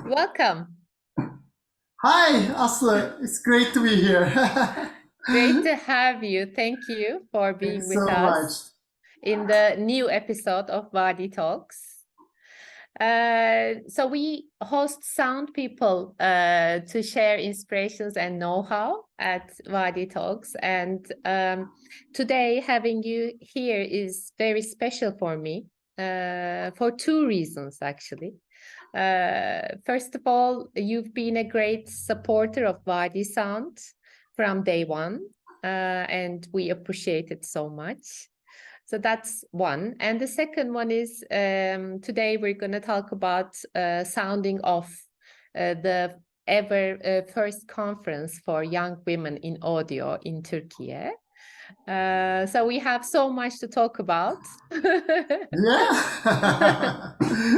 Welcome. Hi, Aslı. It's great to be here. Great to have you. Thank you for being Thanks with so much. us in the new episode of Vadi Talks. So we host sound people to share inspirations and know-how at Vadi Talks. And today having you here is very special for me for two reasons, actually. First of all, you've been a great supporter of Vadi Sound from day one, and we appreciate it so much. So that's one. And the second one is today we're going to talk about sounding off the ever first conference for young women in audio in Turkey. So we have so much to talk about. Yeah.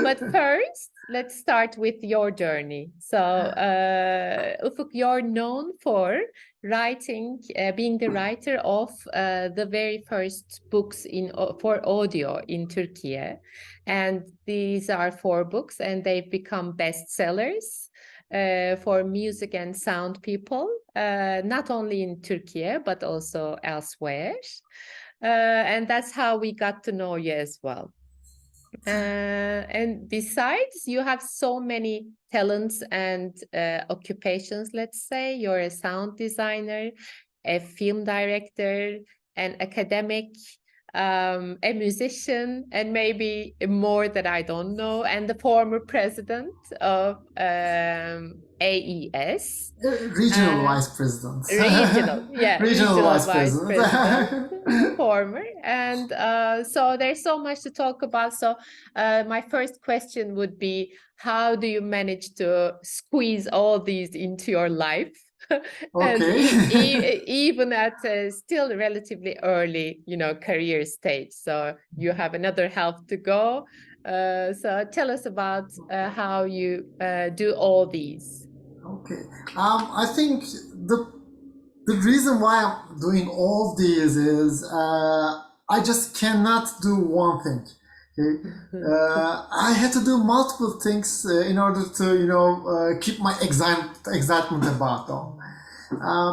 But first, let's start with your journey. So, Ufuk, you're known for writing, being the writer of the very first books for audio in Turkey. And these are 4 books, and they've become bestsellers for music and sound people, not only in Turkey, but also elsewhere. And that's how we got to know you as well. And besides, you have so many talents and occupations, let's say. You're a sound designer, a film director, an academic, a musician, and maybe more that I don't know, and the former president of AES. Regional Vice President. Regional Regional Vice vice president, President. former. And so there's so much to talk about. So my first question would be, how do you manage to squeeze all these into your life? And Okay. even at a still relatively early, career stage. So you have another half to go. So tell us about how you do all these. Okay. I think the reason why I'm doing all these is I just cannot do one thing. Okay? I had to do multiple things in order to keep my excitement about them.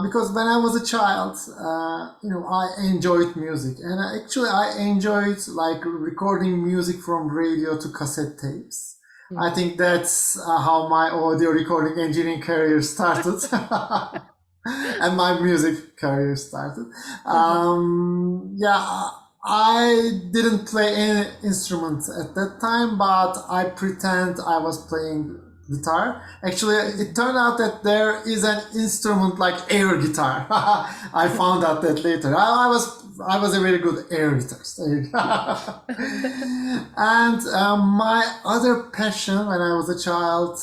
Because when I was a child, I enjoyed music, and actually I enjoyed like recording music from radio to cassette tapes. I think that's how my audio recording engineering career started. And my music career started. Yeah, I didn't play any instrument at that time, but I pretend I was playing guitar. Actually, it turned out that there is an instrument like air guitar. I found out that later. I was a very good air guitarist. And my other passion when I was a child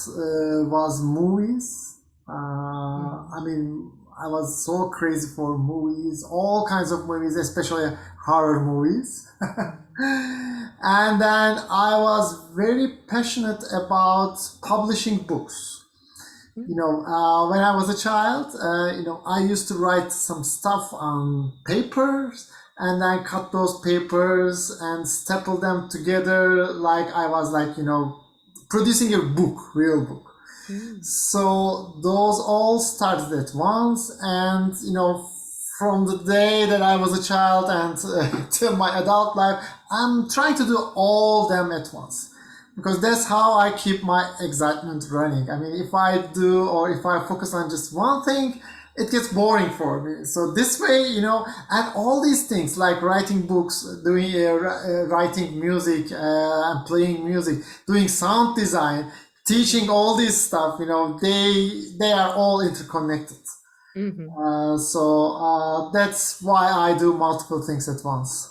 was movies. I mean, I was so crazy for movies, all kinds of movies, especially horror movies. And then I was very passionate about publishing books. When I was a child, I used to write some stuff on papers and then cut those papers and staple them together like I was like, producing a book, real book. So those all started at once, and from the day that I was a child and till my adult life, I'm trying to do all them at once because that's how I keep my excitement running. I mean, if I do or if I focus on just one thing, it gets boring for me. So this way, and all these things like writing books, doing writing music, and playing music, doing sound design, teaching all this stuff, they are all interconnected. So that's why I do multiple things at once.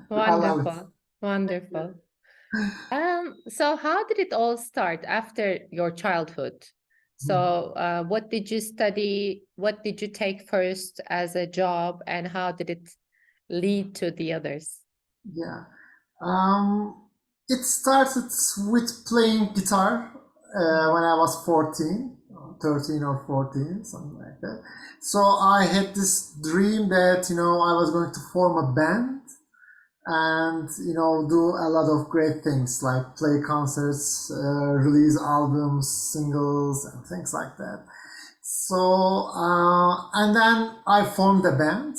I love it. Wonderful, wonderful. So how did it all start after your childhood? So what did you study? What did you take first as a job, and how did it lead to the others? Yeah. It started with playing guitar when I was 14, 13 or 14, something like that. So I had this dream that, I was going to form a band and do a lot of great things like play concerts, release albums, singles, and things like that. So and then I formed a band,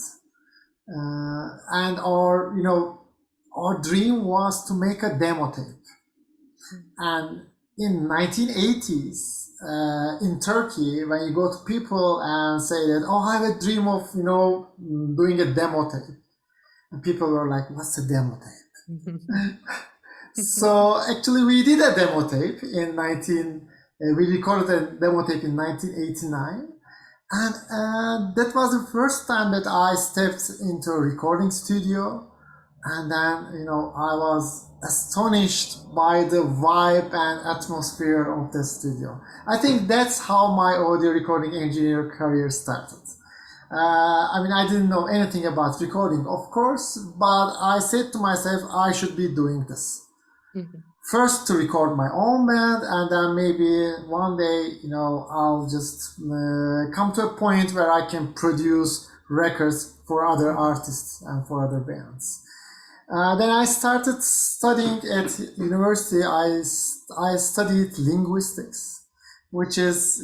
and our dream was to make a demo tape. And in 1980s, in Turkey, when you go to people and say that, oh, I have a dream of doing a demo tape, and people were like, what's a demo tape? So actually we did a demo tape we recorded a demo tape in 1989, and that was the first time that I stepped into a recording studio. And then I was astonished by the vibe and atmosphere of the studio. I think that's how my audio recording engineer career started. I didn't know anything about recording, of course, but I said to myself, I should be doing this. Mm-hmm. First to record my own band, and then maybe one day, I'll just come to a point where I can produce records for other artists and for other bands. Then I started studying at university. I studied linguistics, which is,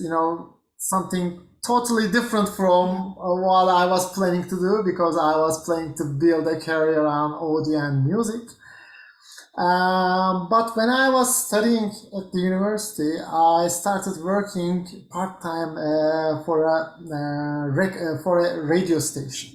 something totally different from what I was planning to do, because I was planning to build a career around audio and music. But when I was studying at the university, I started working part-time for a radio station.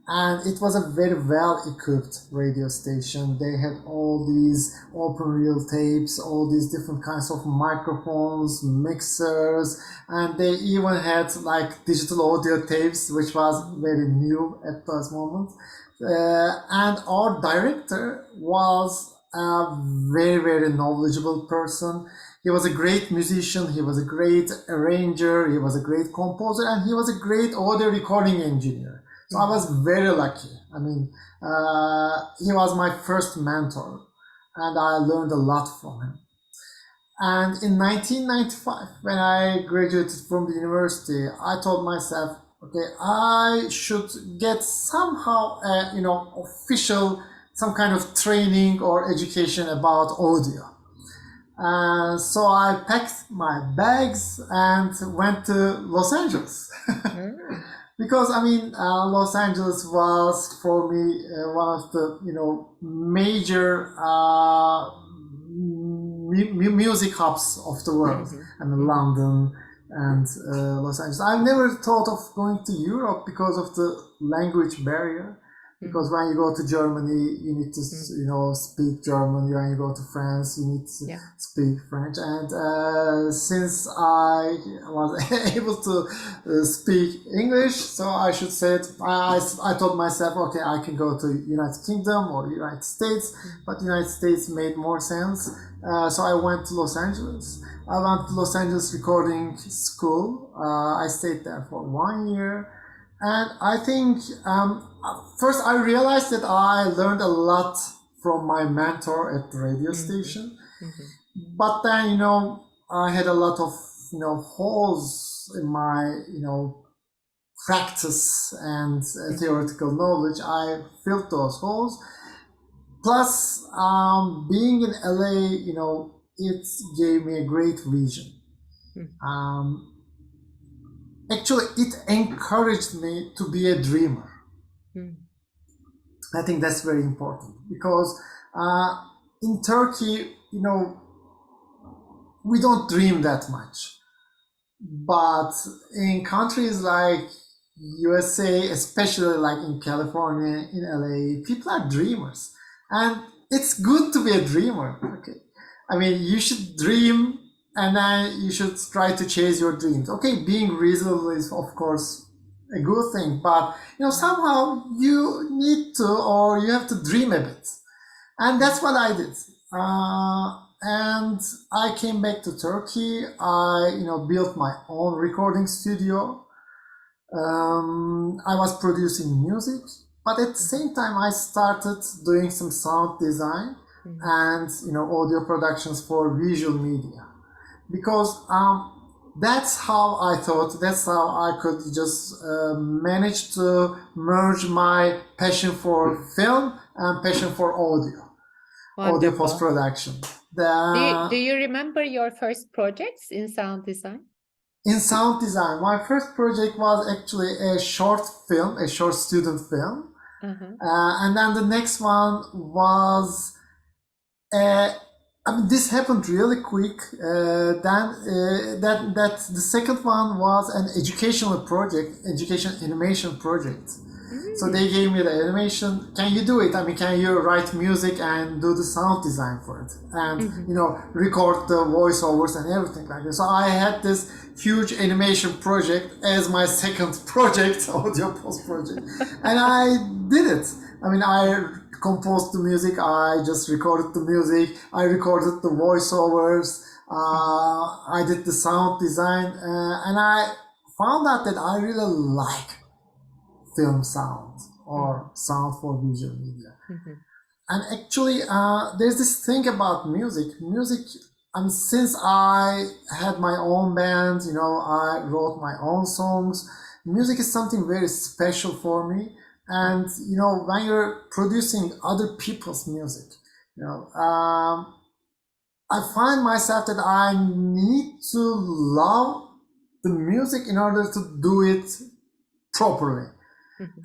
And it was a very well-equipped radio station. They had all these open reel tapes, all these different kinds of microphones, mixers, and they even had like digital audio tapes, which was very new at that moment. And our director was a very, very knowledgeable person. He was a great musician, he was a great arranger, he was a great composer, and he was a great audio recording engineer. So I was very lucky. He was my first mentor, and I learned a lot from him. And in 1995, when I graduated from the university, I told myself, okay, I should get somehow, official, some kind of training or education about audio. So I packed my bags and went to Los Angeles. Because Los Angeles was for me one of the major music hubs of the world. London and Los Angeles. I've never thought of going to Europe because of the language barrier. Because when you go to Germany, you need to speak German. When you go to France, you need to speak French. And since I was able to speak English, so I should say it, I told myself, okay, I can go to United Kingdom or United States, but United States made more sense. So I went to Los Angeles. I went to Los Angeles Recording School. I stayed there for 1 year. And I think first I realized that I learned a lot from my mentor at the radio station. But then, I had a lot of, holes in my, practice and theoretical knowledge. I filled those holes. Plus, being in LA, it gave me a great vision. Actually, it encouraged me to be a dreamer. I think that's very important because in Turkey, we don't dream that much. But in countries like USA, especially like in California, in LA, people are dreamers. And it's good to be a dreamer. Okay, you should dream. And then you should try to chase your dreams. Okay, being reasonable is of course a good thing, but somehow you need to, or you have to dream a bit. And that's what I did. And I came back to Turkey. I built my own recording studio. I was producing music, but at the same time I started doing some sound design and audio productions for visual media. Because that's how I thought, that's how I could just manage to merge my passion for film and passion for audio Wonderful. post-production. Do you remember your first projects in sound design? In sound design, my first project was actually a short film, a short student film. And then the next one was, this happened really quick. That the second one was an educational project, education animation project. So they gave me the animation. Can you do it? I mean, can you write music and do the sound design for it? And, record the voiceovers and everything like that. So I had this huge animation project as my second project, audio post project. And I did it. I mean, I composed the music. I just recorded the music. I recorded the voiceovers. I did the sound design. And I found out that I really like film sound or sound for visual media. And actually, there's this thing about music. Since I had my own band, I wrote my own songs. Music is something very special for me. And, when you're producing other people's music, I find myself that I need to love the music in order to do it properly.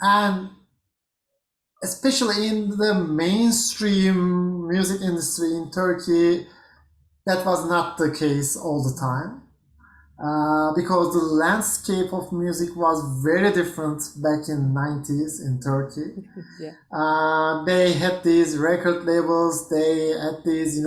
And especially in the mainstream music industry in Turkey, that was not the case all the time. Because the landscape of music was very different back in 90s in Turkey. They had these record labels, they had these,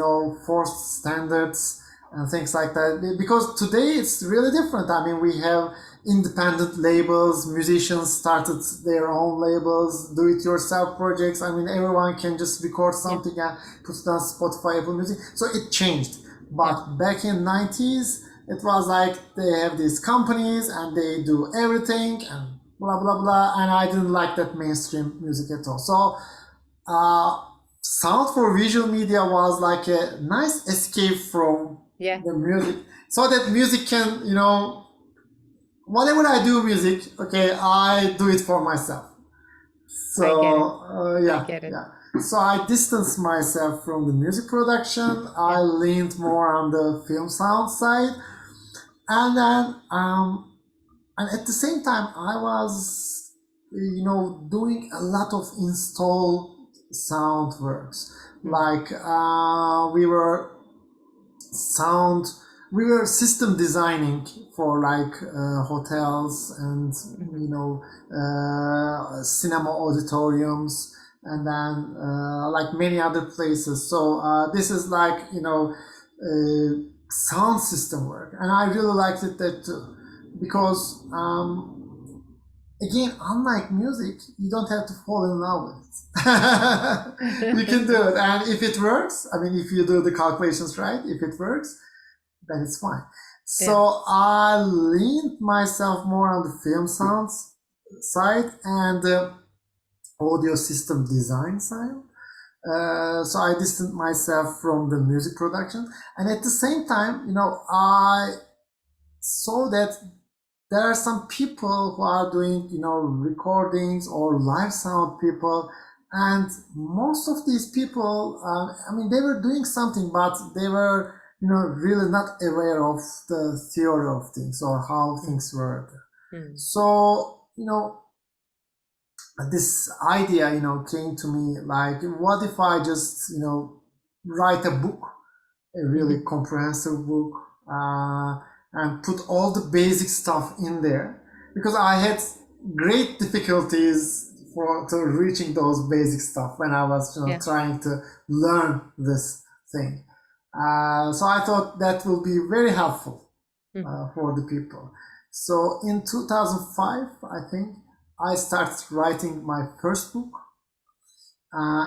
forced standards and things like that. Because today it's really different. I mean, we have independent labels, musicians started their own labels, do-it-yourself projects. I mean, everyone can just record something and put it on Spotify, Apple Music. So it changed. But back in 90s, it was like they have these companies and they do everything and blah, blah, blah. And I didn't like that mainstream music at all. So sound for visual media was like a nice escape from the music. So that music can, whatever I do music, okay, I do it for myself. So, I get it. So I distanced myself from the music production. I leaned more on the film sound side. And then, and at the same time, I was, doing a lot of install sound works. Like, we were system designing for like hotels and cinema auditoriums and then like many other places. So this is like sound system work, and I really liked it that too, because again, unlike music, you don't have to fall in love with it. You can do it, and if it works, I mean, if you do the calculations right, if it works, then it's fine. So I leaned myself more on the film sounds side and the audio system design side. So I distanced myself from the music production, and at the same time, I saw that there are some people who are doing, recordings or live sound people, and most of these people, they were doing something, but they were, really not aware of the theory of things or how things work. So, this idea, came to me like, what if I just, write a book, a really comprehensive book, and put all the basic stuff in there, because I had great difficulties to reaching those basic stuff when I was, trying to learn this thing. So I thought that will be very helpful for the people. So in 2005, I think, I started writing my first book.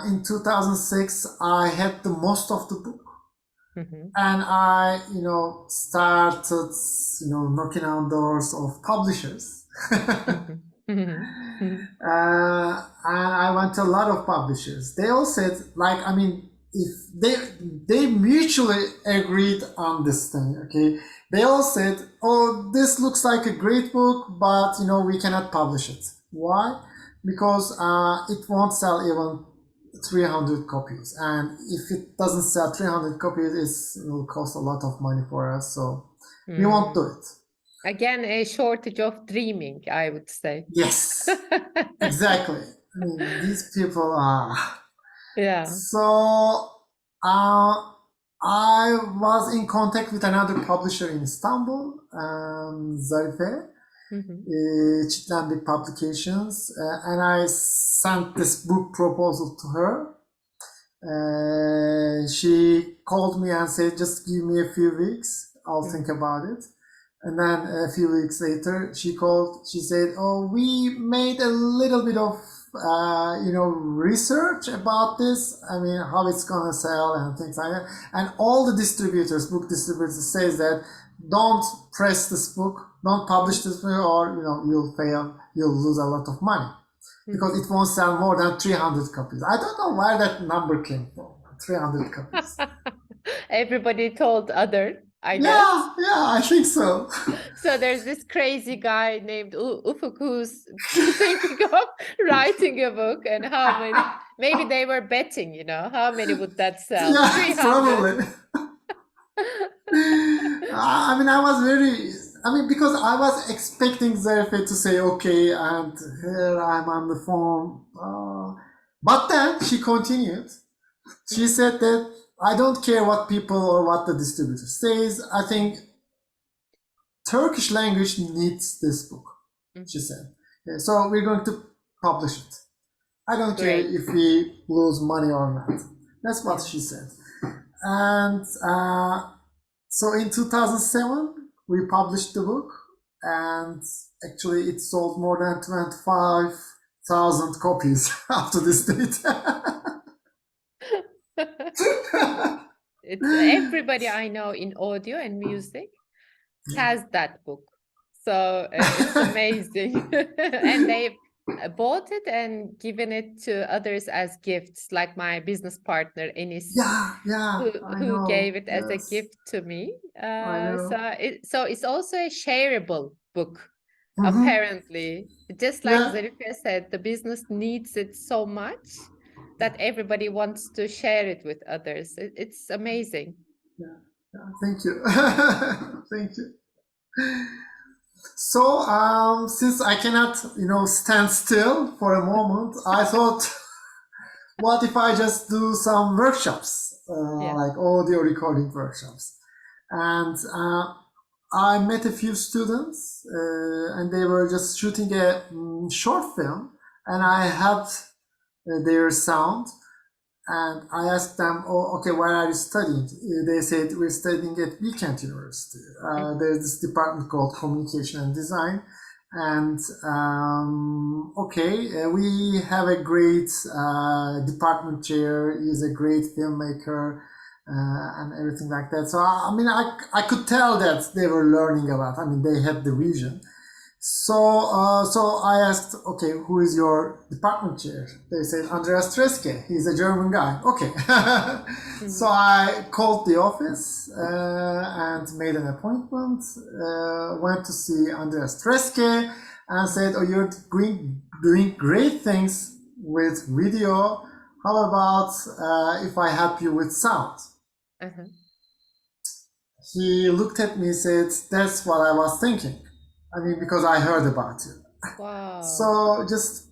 In 2006, I had the most of the book. And I, started, knocking on doors of publishers. And I went to a lot of publishers. They all said, if they mutually agreed on this thing, okay? They all said, oh, this looks like a great book, but, we cannot publish it. Why? Because it won't sell even 300 copies, and if it doesn't sell 300 copies, it will cost a lot of money for us, so we won't do it. Again, a shortage of dreaming, I would say. Yes, exactly. I mean, these people are. Yeah. So I was in contact with another publisher in Istanbul, Zarife, Çitlenbik Publications, and I sent this book proposal to her. She called me and said, just give me a few weeks, I'll think about it. And then a few weeks later, she called, she said, oh, we made a little bit of, research about this. I mean, how it's going to sell and things like that. And all the distributors, book distributors, says that don't press this book, don't publish this book, or, you'll fail, you'll lose a lot of money because it won't sell more than 300 copies. I don't know where that number came from, 300 copies. Everybody told other. I guess. Yeah, I think so. So there's this crazy guy named Ufuk who's thinking of writing a book, and how many, maybe they were betting, how many would that sell? Yeah, 300. probably. Because I was expecting Zarife to say, okay, and here I'm on the phone. But then she continued. She said that I don't care what people or what the distributor says. I think Turkish language needs this book, she said. Okay, so we're going to publish it. I don't care if we lose money or not. That's what she said. And so in 2007, we published the book, and actually it sold more than 25,000 copies up to this date. It's everybody I know in audio and music has that book, so it's amazing. And they've bought it and given it to others as gifts, like my business partner Enis, who gave it as a gift to me. So it's also a shareable book, apparently. Just like Zarife said, the business needs it so much that everybody wants to share it with others. It's amazing. Yeah. Thank you. Thank you. So, since I cannot, stand still for a moment, I thought, what if I just do some workshops, like audio recording workshops? And I met a few students, and they were just shooting a short film, and I helped their sound, and I asked them, oh, okay, where are you studying? They said, we're studying at Weekend University. There's this department called Communication and Design, and we have a great department chair, he's a great filmmaker, and everything like that. So I could tell that they were learning a lot. They had the vision. So I asked, okay, who is your department chair? They said, Andreas Treske. He's a German guy. Okay. So I called the office and made an appointment, went to see Andreas Treske and said, oh, you're doing great things with video. How about if I help you with sound? He looked at me and said, that's what I was thinking. Because I heard about you. Wow. So just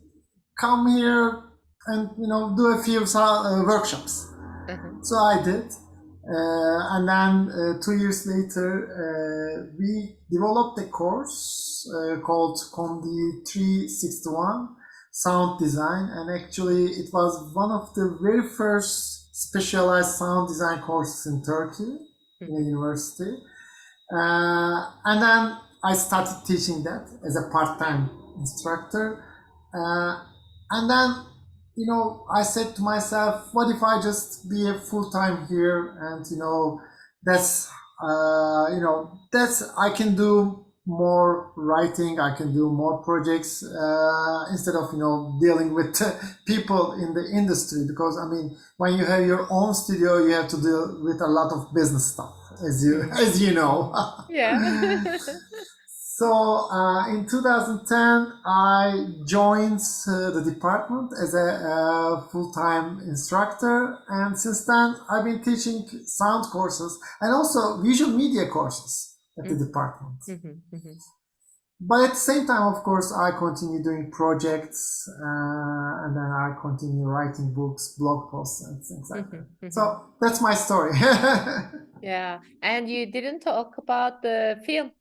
come here and, do a few workshops. So I did. And then 2 years later, we developed a course called Comdi 361, Sound Design. And actually, it was one of the very first specialized sound design courses in Turkey, in a university. And then I started teaching that as a part-time instructor. And then, I said to myself, what if I just be a full-time here and, that's I can do more writing, I can do more projects instead of, dealing with people in the industry. Because, when you have your own studio, you have to deal with a lot of business stuff, as you know. Yeah. So in 2010, I joined the department as a full-time instructor, and since then I've been teaching sound courses and also visual media courses at the department. But at the same time, of course, I continue doing projects, and then I continue writing books, blog posts, and things like that. So that's my story. Yeah, and you didn't talk about the film.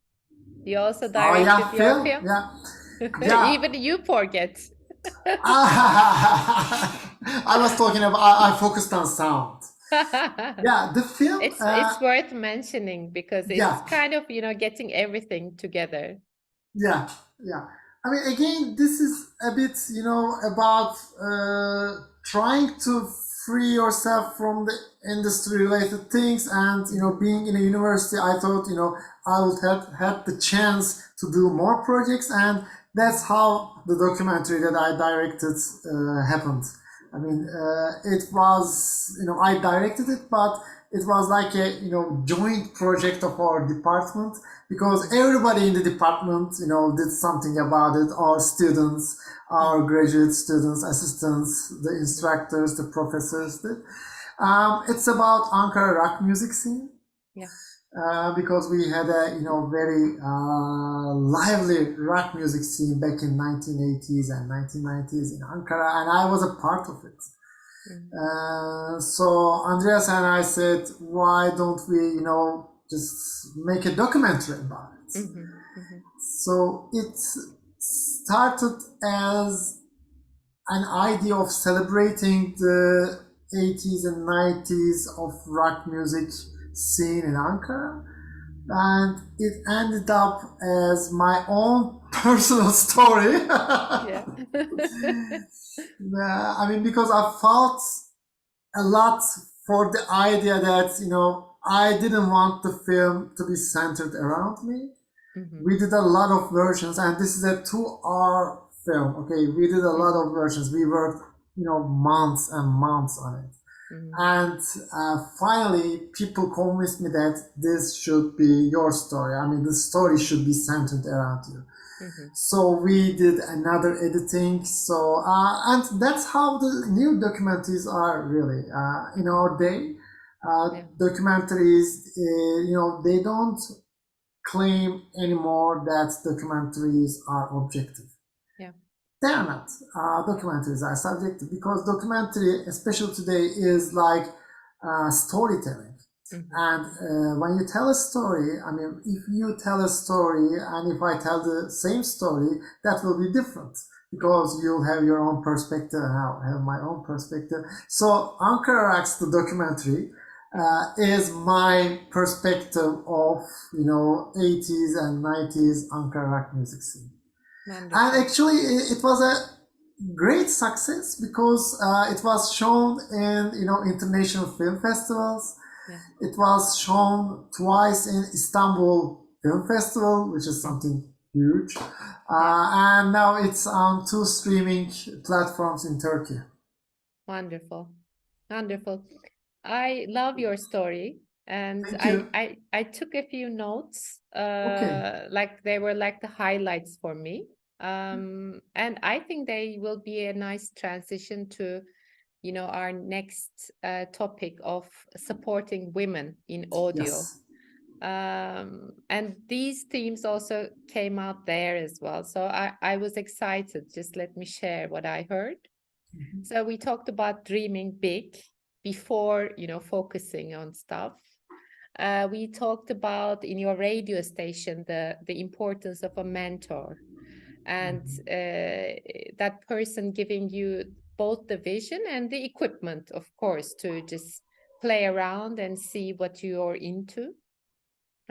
You also directed your film. Yeah. Even you forget. I was talking about, I focused on sound. Yeah, the film. It's worth mentioning because it's kind of, getting everything together. Yeah. I mean, again, this is a bit, about trying to free yourself from the industry-related things, and being in a university, I thought, I would have had the chance to do more projects, and that's how the documentary that I directed happened. I mean, it was, I directed it, but it was like a, joint project of our department, because everybody in the department, did something about it. Our students, our graduate students, assistants, the instructors, the professors did. It's about Ankara rock music scene. Yeah. Because we had a, very lively rock music scene back in 1980s and 1990s in Ankara, and I was a part of it. So Andreas and I said, why don't we, just make a documentary about it? So it started as an idea of celebrating the 80s and 90s of rock music scene in Ankara, and it ended up as my own personal story. Yeah. I mean, because I fought a lot for the idea that, I didn't want the film to be centered around me. We did a lot of versions, and this is a 2-hour film. Okay, we did a lot of versions. We worked, months and months on it. And finally, people convinced me that this should be your story. I mean, the story should be centered around you. So we did another editing. So and that's how the new documentaries are really in our day. Documentaries, they don't claim anymore that documentaries are objective. They are not. Documentaries are subjective, because documentary, especially today, is like storytelling. And when you tell a story, I mean, if you tell a story and if I tell the same story, that will be different, because you'll have your own perspective and I'll have my own perspective. So Ankara Rocks, the documentary, is my perspective of, 80s and 90s Ankara rock music scene. Wonderful. And actually, it was a great success, because it was shown in, international film festivals. It was shown twice in Istanbul Film Festival, which is something huge. And now it's on 2 streaming platforms in Turkey. Wonderful. I love your story, and I took a few notes. Like they were like the highlights for me. And I think they will be a nice transition to, our next topic of supporting women in audio. Yes. And these themes also came out there as well. So I was excited. Just let me share what I heard. So we talked about dreaming big before, focusing on stuff. We talked about in your radio station the importance of a mentor, and that person giving you both the vision and the equipment, of course, to just play around and see what you're into.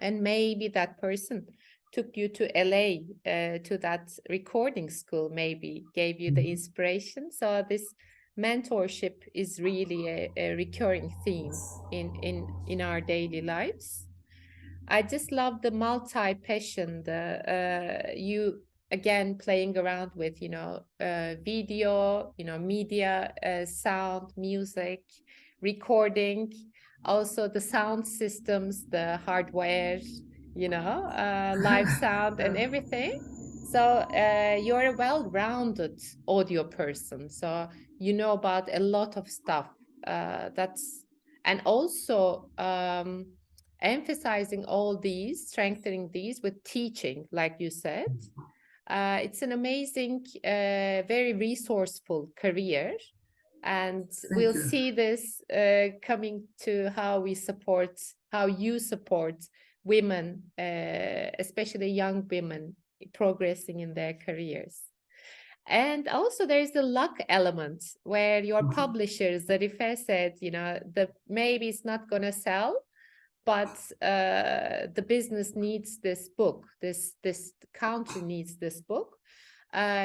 And maybe that person took you to LA, to that recording school, maybe gave you the inspiration. So this mentorship is really a recurring theme in our daily lives. I just love the multi-passion, you again playing around with, video, media, sound, music, recording, also the sound systems, the hardware, live sound and everything. So you're a well-rounded audio person. So you know about a lot of stuff. And also emphasizing all these, strengthening these with teaching, like you said. It's an amazing, very resourceful career. And we'll you. see this coming to how you support women, especially young women, progressing in their careers. And also there's the luck element where your publishers, Zarife said, maybe it's not going to sell, but the business needs this book, this country needs this book.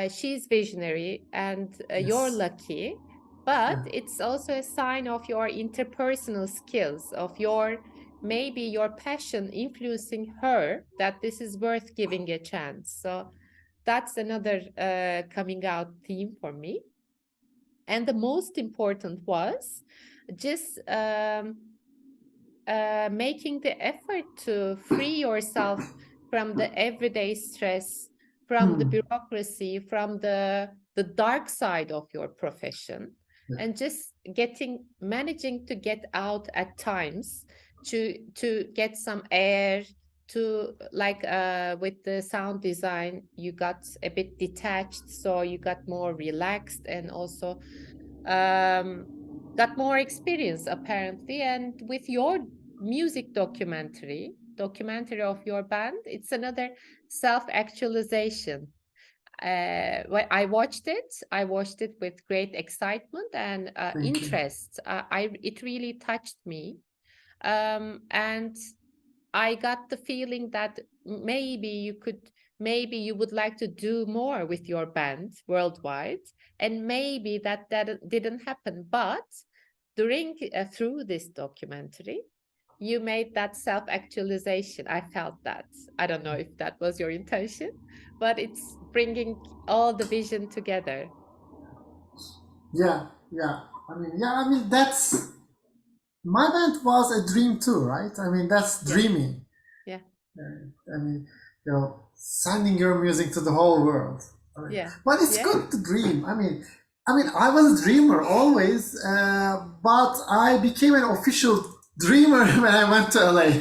She's visionary, and you're lucky, but it's also a sign of your interpersonal skills, of maybe your passion influencing her, that this is worth giving a chance. So that's another coming out theme for me. And the most important was just making the effort to free yourself from the everyday stress, from the bureaucracy, from the dark side of your profession, and just managing to get out at times to get some air, to with the sound design, you got a bit detached, so you got more relaxed, and also got more experience apparently. And with your music documentary of your band, it's another self-actualization. When I watched it with great excitement and interest. It really touched me, and I got the feeling that maybe you would like to do more with your band worldwide, and maybe that didn't happen. But through this documentary, you made that self-actualization. I felt that. I don't know if that was your intention, but it's bringing all the vision together. Yeah. I mean, that's my band was a dream too, right? I mean, that's dreaming. Yeah. I mean, sending your music to the whole world. But it's good to dream. I mean, I was a dreamer always, but I became an official dreamer when I went to LA.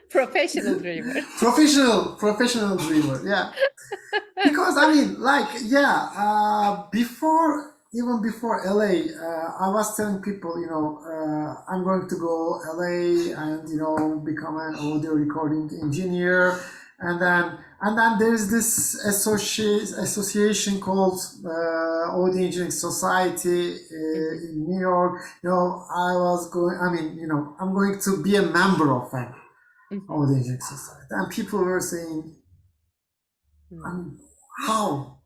Professional dreamer. professional dreamer. Yeah. Because even before LA, I was telling people, I'm going to go LA and become an audio recording engineer, and then there's this association called Audio Engineering Society in New York. I'm going to be a member of an Audio Engineering Society, and people were saying, how?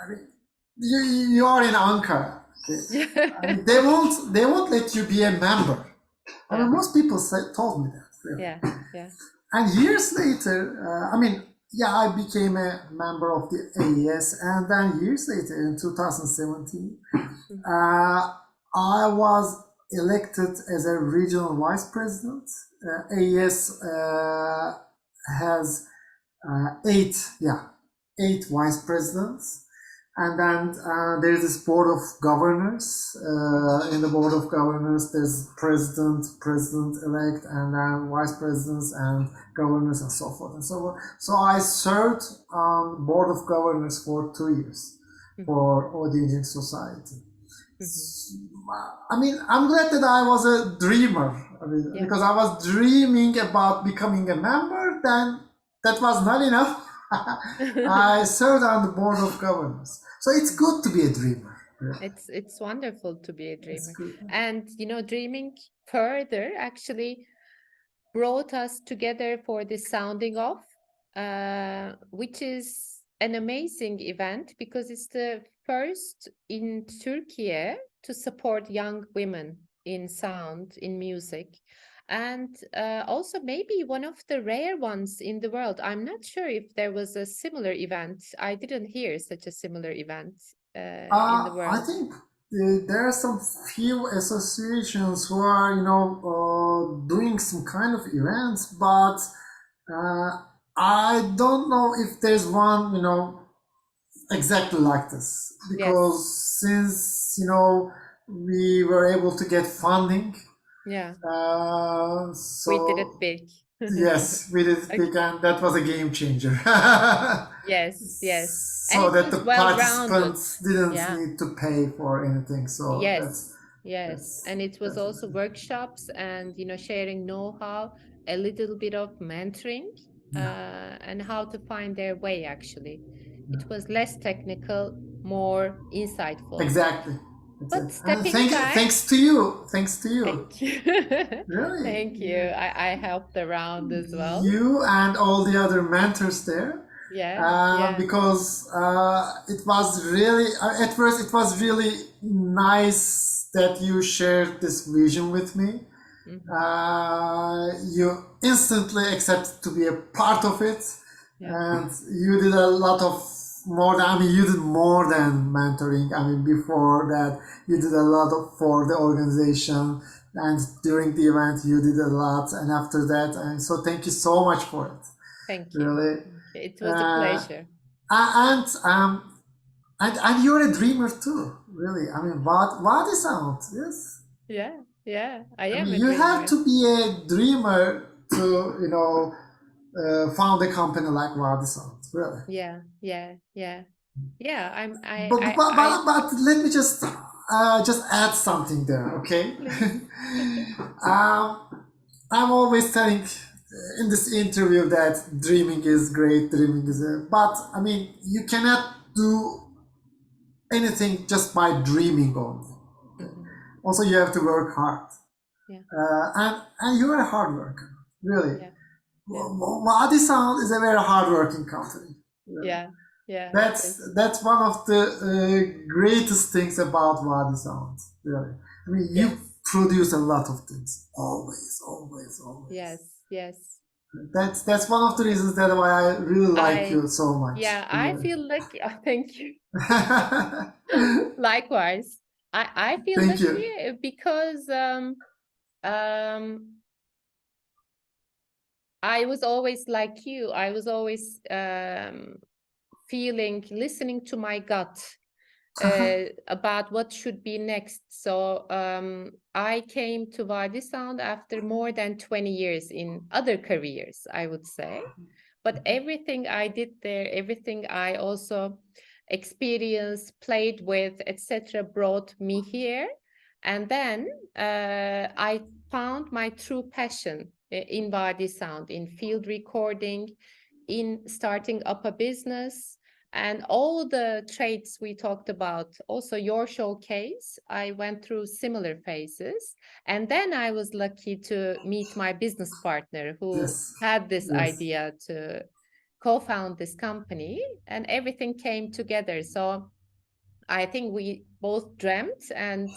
I mean, you are in Ankara. Okay? I mean, they won't let you be a member. I mean, most people told me that. Really. Yeah. And years later, I became a member of the AES, and then years later, in 2017, I was elected as a regional vice president. AES has eight vice presidents, and then there's this board of governors. In the board of governors, there's president-elect, and then vice presidents and governors, and so forth and so on. So I served on board of governors for 2 years for Audio Engineering Society. I'm glad that I was a dreamer. Because I was dreaming about becoming a member, then that was not enough. I served on the board of governors. So it's good to be a dreamer. Yeah. It's wonderful to be a dreamer. And dreaming further actually brought us together for the sounding off, which is an amazing event because it's the first in Turkey to support young women in sound, in music. And also maybe one of the rare ones in the world. I'm not sure if there was a similar event. I didn't hear such a similar event in the world. I think there are some few associations who are, doing some kind of events, but I don't know if there's one, exactly like this, because since, we were able to get funding, Yeah, so we did it big. yes, we did it Okay. big, and that was a game changer. Yes, yes. And So it that the was well-rounded. participants didn't Yeah. need to pay for anything. So Yes, yes. that's And it was also definitely, workshops and, sharing know-how, a little bit of mentoring, yeah, and how to find their way, actually. yeah. It was less technical, more insightful. Exactly. That's it. But And stepping back, thanks to you. Thanks to you. thank you. Really. Thank you. I helped around as well. You and all the other mentors there. Yeah, yeah. Because it was really, at first, it was really nice that you shared this vision with me. Mhm. You instantly accepted to be a part of it, Yeah. and you did a lot of more than, you did more than mentoring. Before that, you did a lot of for the organization, and during the event, you did a lot, and after that, and so thank you so much for it. Thank you. Really. It was a Uh, pleasure. and and you're a dreamer too, really. What is sound? Yes. Yeah, yeah. I am a You have dreamer. to be a dreamer to, found a company like Wadi Sound, really. Yeah, yeah, yeah. Yeah, I'm But let me just add something there, okay? please. um, I'm always telling in this interview that dreaming is great, dreaming is but you cannot do anything just by dreaming only. Okay? Mhm. Also, you have to work hard, Yeah, and you're a hard worker, really. yeah, yeah, Wadi Sound is a very hardworking company. Really. yeah, yeah. That's Thank you. that's one of the greatest things about Wadi Sound. Really, you Yes, produce a lot of things. Always, always, always. yes, yes. That's one of the reasons that why I really like I, you so much. yeah, I Really. feel lucky. Thank you. Likewise. I feel Thank you. lucky because um I was always like you. I was always listening to my gut about what should be next. So I came to Wadi Sound after more than 20 years in other careers, I would say. But everything I did there, everything I also experienced, played with, etc., brought me here. And then I found my true passion in Wadi Sound, in field recording, in starting up a business, and all the traits we talked about. Also, your showcase, I went through similar phases. And then I was lucky to meet my business partner who Yes. had this Yes. idea to co-found this company, and everything came together. So I think we both dreamt, and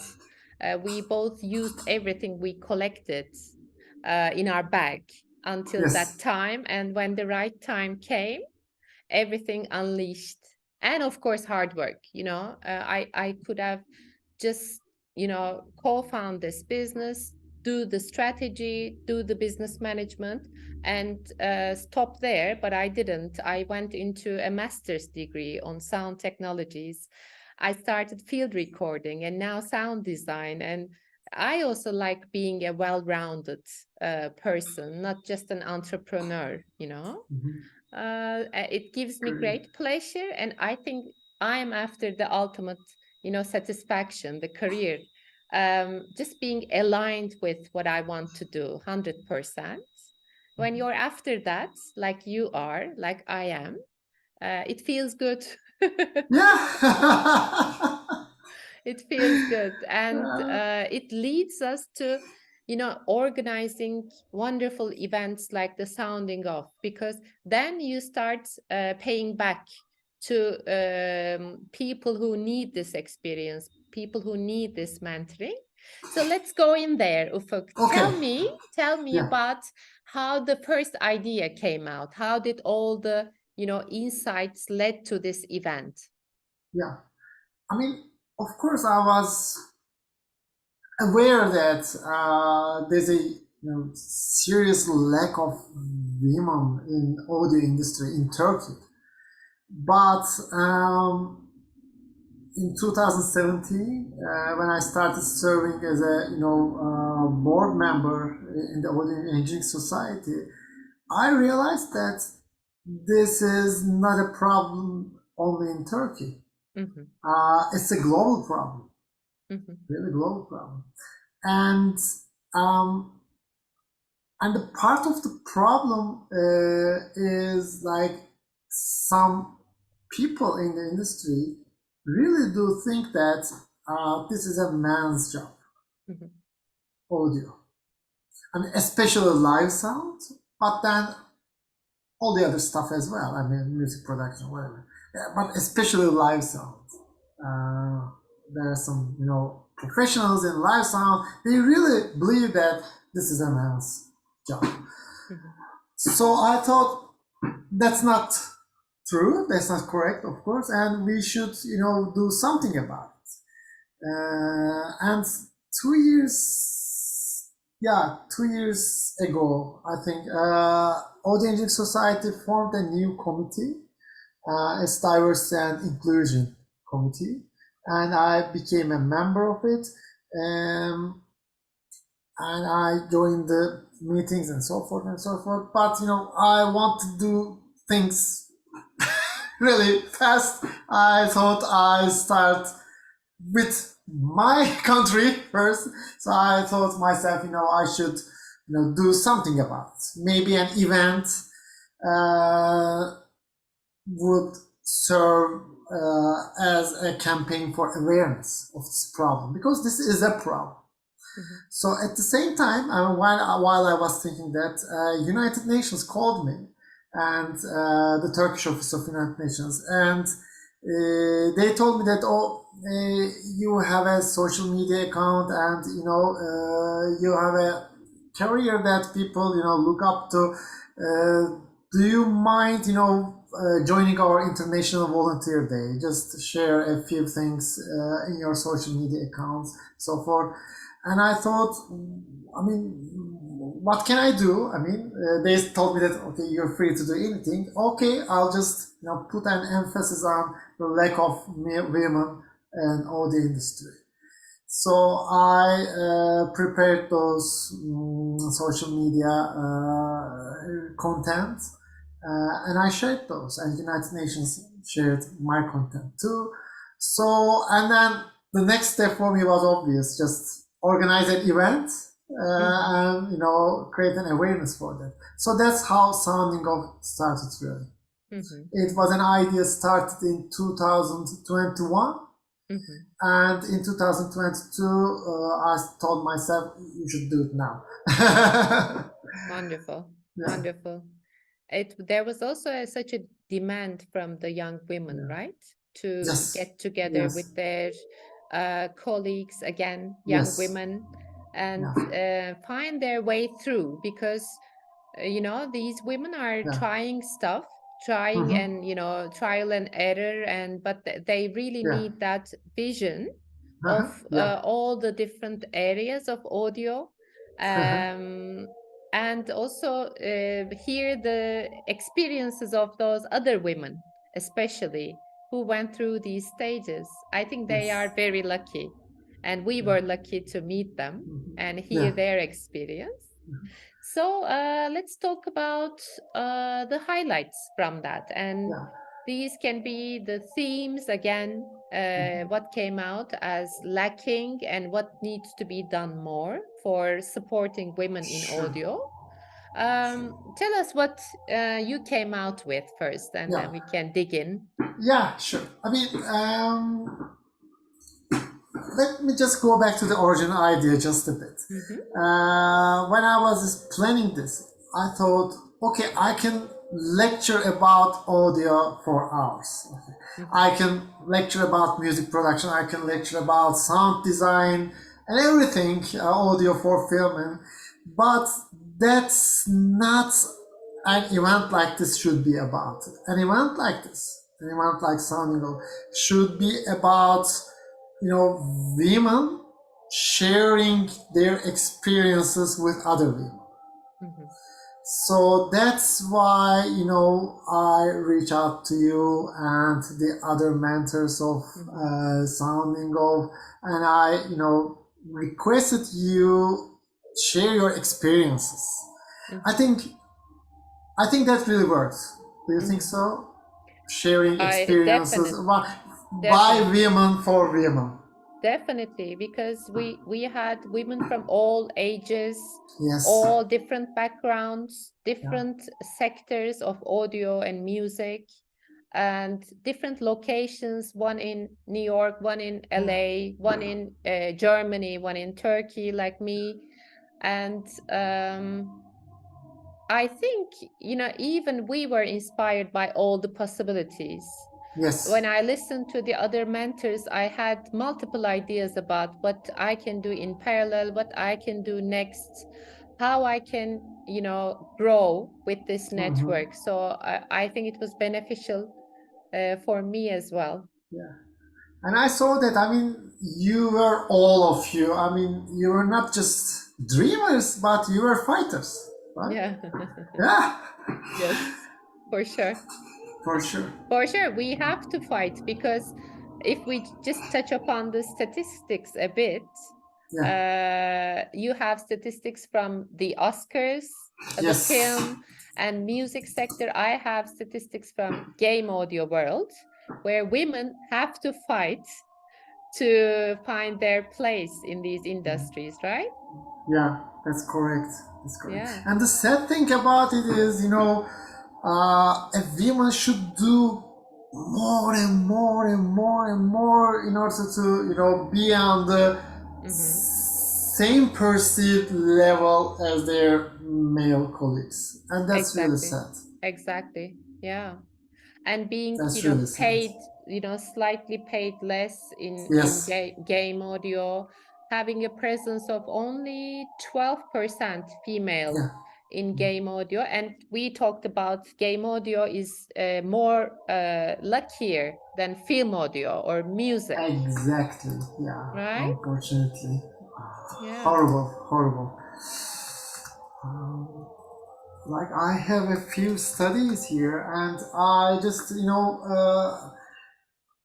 we both used everything we collected in our bag until that Yes. time. And when the right time came, everything unleashed. And of course, hard work. I could have just, co-found this business, do the strategy, do the business management, and stop there. But I didn't. I went into a master's degree on sound technologies. I started field recording and now sound design. And I also like being a well-rounded person, not just an entrepreneur. Mhm. It gives me Great. great pleasure, and I think I'm after the ultimate, satisfaction, the career, just being aligned with what I want to do, 100%. When you're after that, like you are, like I am, it feels good. Yeah. It feels good, and Uh, it leads us to organizing wonderful events like the sounding off, because then you start paying back to people who need this experience, people who need this mentoring. So let's go in there, Ufuk. okay. Tell me Yeah. about how the first idea came out. How did all the insights led to this event? Yeah. Of course, I was aware that there's a serious lack of women in audio industry in Turkey. But in 2017, when I started serving as a board member in the Audio Engineering Society, I realized that this is not a problem only in Turkey. Mm-hmm. It's a global problem, Mm-hmm. really global problem. And the part of the problem is like some people in the industry really do think that this is a man's job, Mm-hmm. audio. I mean, especially live sound, but then all the other stuff as well. I mean, music production, whatever. Yeah, but especially live sound. There are some, professionals in live sound. They really believe that this is a man's job. Mm-hmm. So I thought that's not true. That's not correct, of course, and we should, do something about it. And 2 years ago, I think, Audio Engineering Society formed a new committee, it's Diversity and Inclusion Committee, and I became a member of it, and I joined the meetings and so forth and so forth. But I want to do things really fast. I thought I start with my country first. So I thought myself, I should, do something about it. Maybe an event would serve as a campaign for awareness of this problem, because this is a problem. Mm-hmm. So at the same time, while I was thinking that, United Nations called me, and the Turkish office of United Nations, and they told me that, you have a social media account, and you have a career that people look up to. Do you mind joining our International Volunteer Day? Just share a few things in your social media accounts, so forth. And I thought, what can I do? They told me that, okay, you're free to do anything. Okay, I'll just put an emphasis on the lack of women in audio industry. So I prepared those social media content, and I shared those, and United Nations shared my content too. So, and then the next step for me was obvious: just organize an event and create an awareness for that. So that's how Sounding Off started, really. Mm-hmm. It was an idea started in 2021. Mm-hmm. And in 2022, I told myself, you should do it now. Wonderful. Yeah. Wonderful. There was also such a demand from the young women, right? To Yes. get together Yes. with their colleagues, again, young Yes. women, and find their way through, because these women are trying stuff, and trial and error, but they really need that vision of all the different areas of audio, and also hear the experiences of those other women, especially who went through these stages. I think they are very lucky, and we were lucky to meet them and hear their experience. So let's talk about the highlights from that. And these can be the themes again, what came out as lacking and what needs to be done more for supporting women in audio. Tell us what you came out with first, and then we can dig in. Yeah, sure. Let me just go back to the original idea just a bit. When I was planning this, I thought, okay, I can lecture about audio for hours. I can lecture about music production, I can lecture about sound design and everything, audio for filming, but that's not an event like this should be about. An event like this, an event like Sounding Off, should be about women sharing their experiences with other women. So that's why, I reach out to you and the other mentors of Sounding of, and I, requested you share your experiences. I think that really works. Do you think so? Sharing experiences by women for women. Definitely, because we had women from all ages, Yes. all different backgrounds, different sectors of audio and music, and different locations, one in New York, one in LA, one in Germany, one in Turkey, like me. And I think, even we were inspired by all the possibilities. Yes. When I listened to the other mentors, I had multiple ideas about what I can do in parallel, what I can do next, how I can, grow with this network. So I think it was beneficial for me as well. Yeah. And I saw that, you were all of you. You were not just dreamers, but you were fighters. Right? Yeah. Yeah. Yes, for sure. For sure. For sure, we have to fight, because if we just touch upon the statistics a bit, you have statistics from the Oscars, the film and music sector. I have statistics from game audio world, where women have to fight to find their place in these industries, right? Yeah, that's correct. That's correct. Yeah. And the sad thing about it is, a woman should do more and more and more and more in order to, be on the same perceived level as their male colleagues. And that's really sad. Exactly. Yeah. And being, That's really paid, sad. slightly paid less in game audio, having a presence of only 12% female in game audio. And we talked about game audio is more luckier than film audio or music. Exactly. Yeah. Right? Unfortunately. Yeah. Horrible. Like, I have a few studies here, and I just,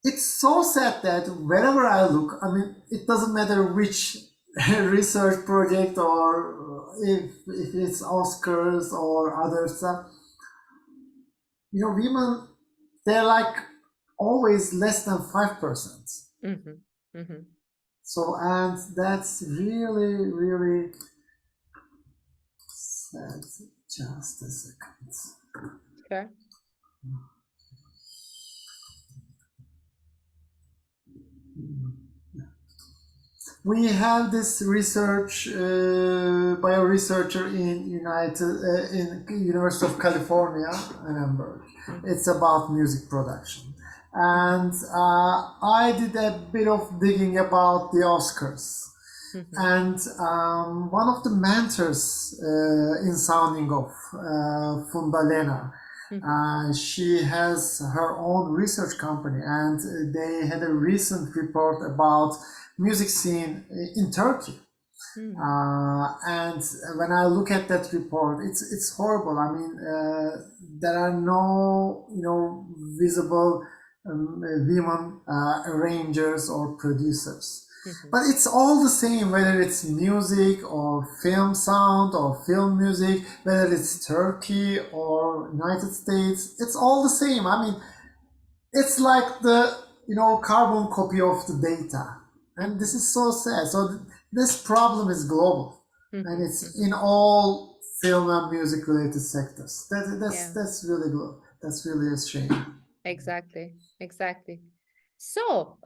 it's so sad that wherever I look, it doesn't matter which research project or if it's Oscars or other stuff, women, they're like always less than 5%. So, and that's really, really sad. Just a second. Sure. We have this research by a researcher in University of California, Edinburgh. It's about music production, and I did a bit of digging about the Oscars. And one of the mentors in Sounding of, Fundalena, she has her own research company, and they had a recent report about music scene in Turkey. And when I look at that report, it's horrible. There are no visible women arrangers or producers. But it's all the same, whether it's music or film sound or film music, whether it's Turkey or United States, it's all the same. It's like the carbon copy of the data. And this is so sad. So this problem is global, and it's in all film and music related sectors. That's really good. That's really a shame. Exactly. So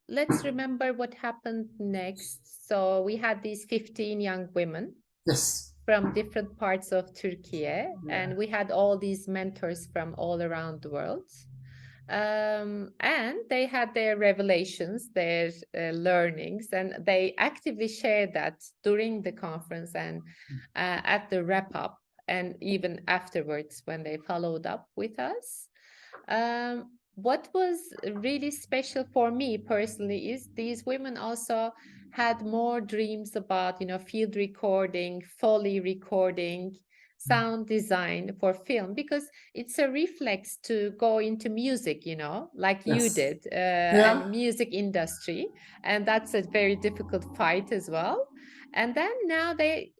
let's remember what happened next. So we had these 15 young women. Yes. From different parts of Turkey, and we had all these mentors from all around the world. And they had their revelations, their learnings, and they actively shared that during the conference and at the wrap up, and even afterwards when they followed up with us. What was really special for me personally is these women also had more dreams about, field recording, Foley recording, sound design for film, because it's a reflex to go into music, you know, like you Yes. did, Yeah. and music industry, and that's a very difficult fight as well. And then now they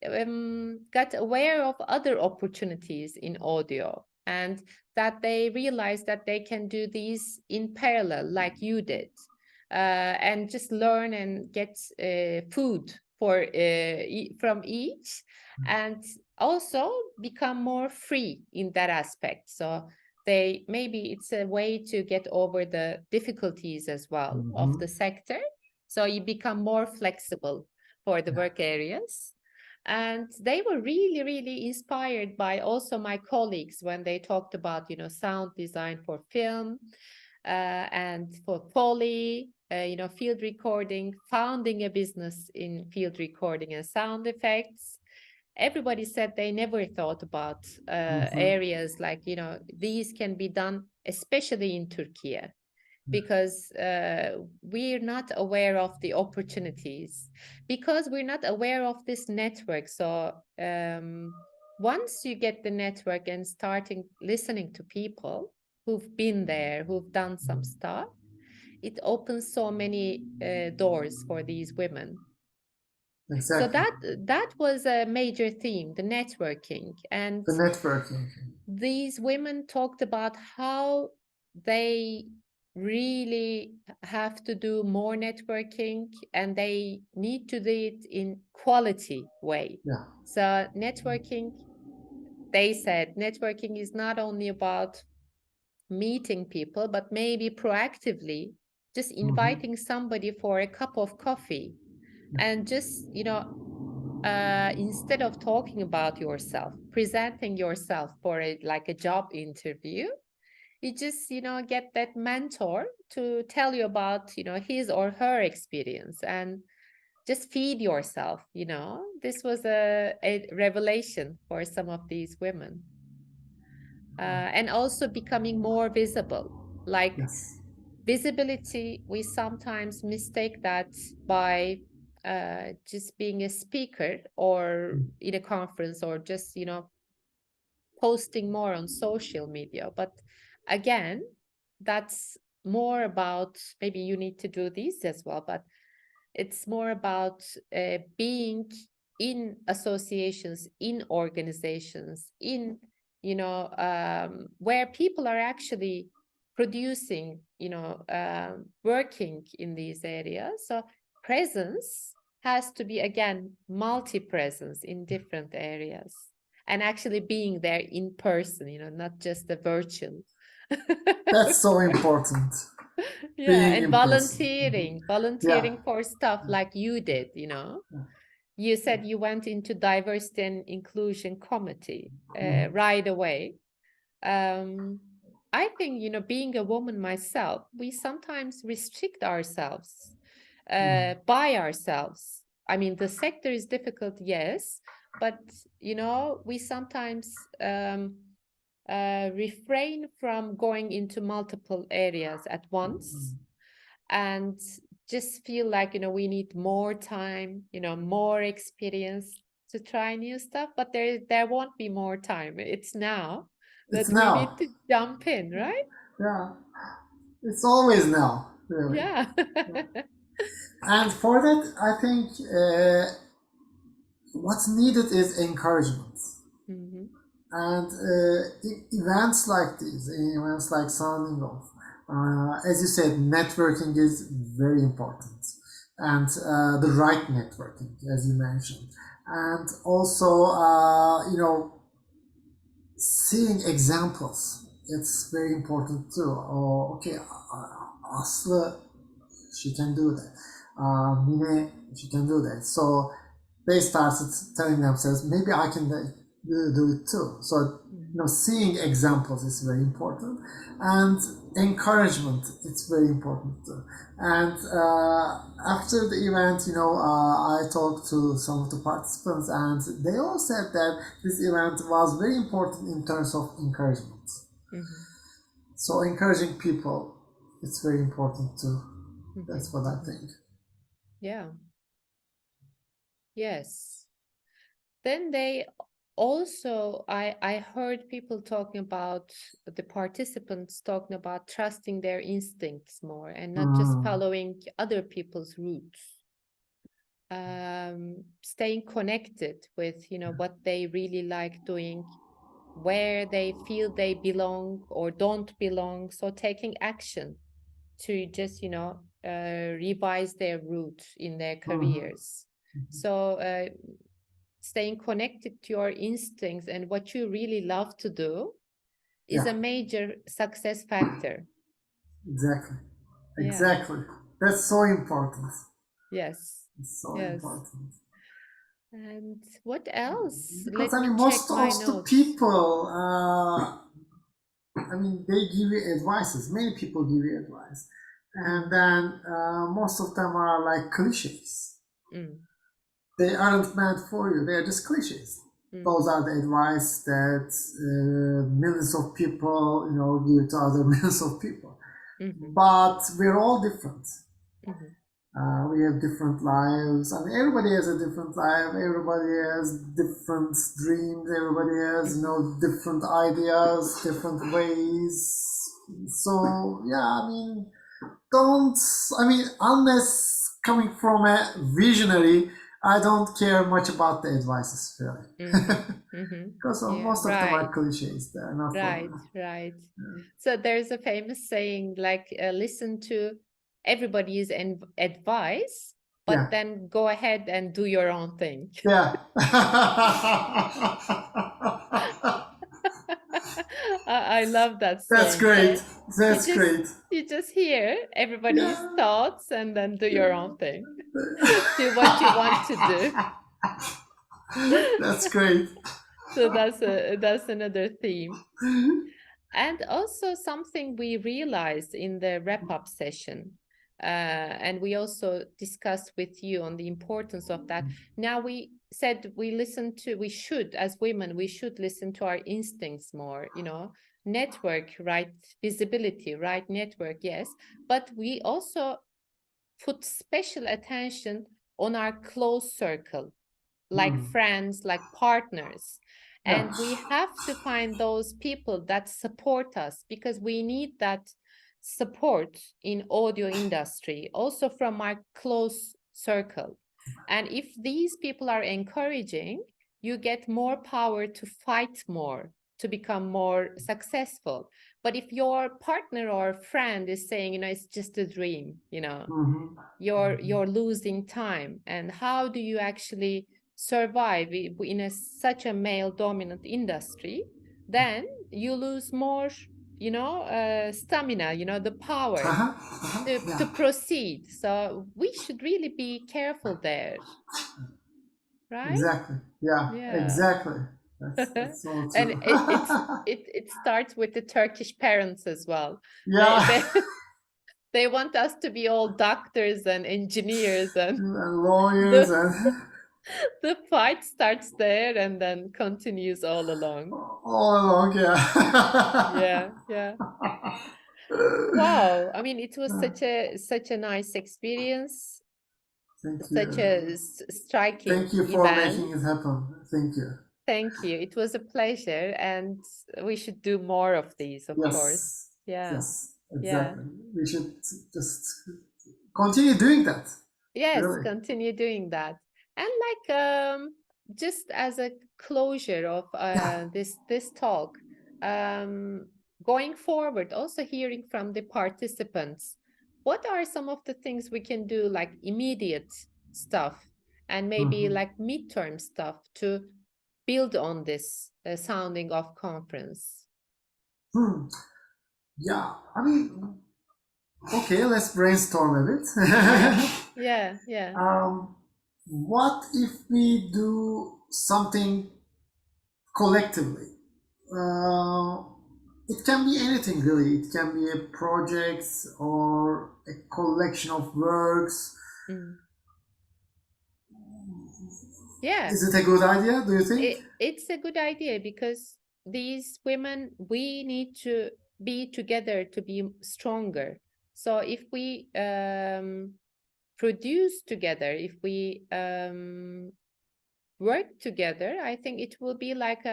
got aware of other opportunities in audio, and that they realized that they can do these in parallel, like you did, and just learn and get food for from each, and also become more free in that aspect. So they, maybe it's a way to get over the difficulties as well of the sector. So you become more flexible for the work areas. And they were really, really inspired by also my colleagues when they talked about, you know, sound design for film, and for Foley, you know, field recording, founding a business in field recording and sound effects. Everybody said they never thought about areas like, you know, these can be done, especially in Turkey, because we're not aware of the opportunities, because we're not aware of this network. So once you get the network and starting listening to people who've been there, who've done some stuff, it opens so many doors for these women. Exactly. So that was a major theme, the networking. And The networking. these women talked about how they really have to do more networking, and they need to do it in quality way. Yeah. So networking, they said, networking is not only about meeting people, but maybe proactively just inviting somebody for a cup of coffee, and just, you know, instead of talking about yourself, presenting yourself for like a job interview, you just, you know, get that mentor to tell you about, you know, his or her experience, and just feed yourself, you know. This was a revelation for some of these women. And also becoming more visible, like Yes. visibility, we sometimes mistake that by just being a speaker or in a conference, or just, you know, posting more on social media. But again, that's more about, maybe you need to do this as well, but it's more about being in associations, in organizations, in, you know, where people are actually producing, you know, working in these areas. So presence has to be, again, multi-presence in different areas, and actually being there in person, you know, not just the virtual. That's so important. Yeah, Being and in person. volunteering for stuff like you did, you know. You said you went into diversity and inclusion committee right away. I think, you know, being a woman myself, we sometimes restrict ourselves by ourselves. I mean, the sector is difficult, yes, but, you know, we sometimes refrain from going into multiple areas at once, and just feel like, you know, we need more time, you know, more experience to try new stuff. But there won't be more time. It's now It's that we need now. to jump in, right? Yeah. It's always now, really. Yeah. And for that, I think what's needed is encouragement. Mhm. And events like these, events like sounding off, as you said, networking is very important, and the right networking, as you mentioned, and also you know, seeing examples. It's very important too. Oh, okay, Aslı, she can do that. Mine, she can do that. So they started telling themselves, maybe I can do it too. So, you know, seeing examples is very important, and encouragement, it's very important too. And after the event, you know, I talked to some of the participants, and they all said that this event was very important in terms of encouragement. Mhm. So encouraging people, it's very important too. That's what I think. Yeah. Yes. Then they also, I heard people talking about the participants talking about trusting their instincts more and not just following other people's routes. Staying connected with, you know, what they really like doing, where they feel they belong or don't belong. So taking action to just, you know, revise their route in their careers. So staying connected to your instincts and what you really love to do is a major success factor. Exactly. Yeah. Exactly. That's so important. Yes. It's so Yes. important. And what else? Because Let me most check my of the notes. people, they give you advices. Many people give you advice, and then most of them are like cliches. They aren't meant for you. They are just cliches. Those are the advice that millions of people, you know, give to other millions of people. But we're all different. We have different lives. I mean, everybody has a different life. Everybody has different dreams. Everybody has, you know, different ideas, different ways. So yeah, I mean, unless coming from a visionary, I don't care much about the advices, really. Because most of them are cliches. They're not right. So there's a famous saying like, listen to everybody's advice, but then go ahead and do your own thing. Yeah. I love that saying. That's great. That's great. You just hear everybody's thoughts and then do your own thing. Do what you want to do. That's great. So that's another theme. And also something we realized in the wrap-up session, and we also discussed with you on the importance of that. Now we said we should, as women, we should listen to our instincts more, you know, network, right visibility, right network, yes. But we also put special attention on our close circle, like friends, like partners. And we have to find those people that support us, because we need that support in audio industry, also from our close circle. And if these people are encouraging, you get more power to fight more, to become more successful. But if your partner or friend is saying, you know, it's just a dream, you know, you're losing time. And how do you actually survive in such a male dominant industry? Then you lose more, you know, stamina, you know, the power to proceed. So we should really be careful there, right? Exactly. Yeah. Exactly. That's so true. And it starts with the Turkish parents as well. Yeah. They want us to be all doctors and engineers and lawyers and the fight starts there and then continues all along. all along, Yeah. Wow. I mean, it was such a nice experience. Thank Such you. a striking Thank you for event. making it happen. Thank you. Thank you. It was a pleasure, and we should do more of these, of course. Yeah. Yes, exactly. We should just continue doing that. Yes, really. Continue doing that. And like just as a closure of this talk, going forward, also hearing from the participants, what are some of the things we can do, like immediate stuff and maybe like midterm stuff, to build on this sounding of conference? Yeah, I mean, okay, let's brainstorm a bit. Yeah. What if we do something collectively? It can be anything, really. It can be a project or a collection of works. Yeah. Is it a good idea, do you think? It's a good idea, because these women, we need to be together to be stronger. So if we produce together, if we work together, I think it will be like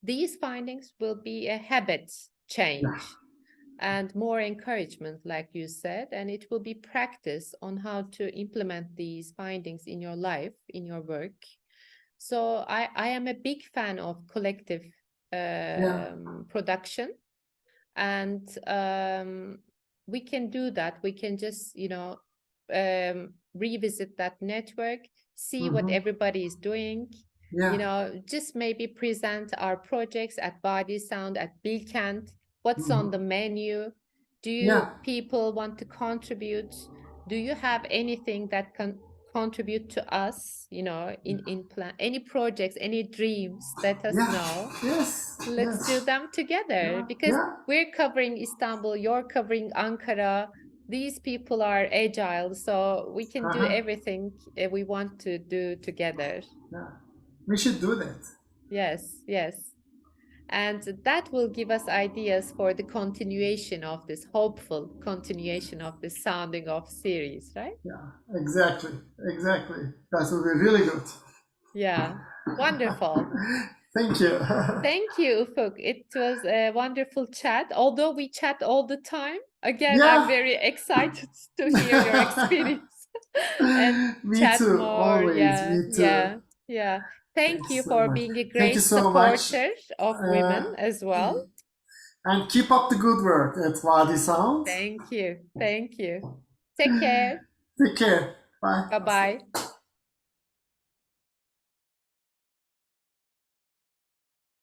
these findings will be a habit change and more encouragement, like you said, and it will be practice on how to implement these findings in your life, in your work. So I am a big fan of collective production, and we can do that. We can just, revisit that network, see what everybody is doing, just maybe present our projects at Body Sound, at Bilkent, what's on the menu. Do you people want to contribute? Do you have anything that can contribute to us, in plan, any projects, any dreams? Let us know. Let's do them together, because we're covering Istanbul, you're covering Ankara. These people are agile, so we can do everything we want to do together. We should do that. Yes. And that will give us ideas for the continuation of this, hopeful continuation of this Sounding Off series, right? Yeah, exactly. That will be really good. Yeah, wonderful. Thank you. Thank you, Ufuk. It was a wonderful chat. Although we chat all the time, again, I'm very excited to hear your experience and Me chat too, more. always. Me too. Yeah. Thank you so for much. being a Thank great you so much. supporter of women as well. And keep up the good work at Wadi Sound. Thank you. Take care. Take care. Bye. Bye-bye.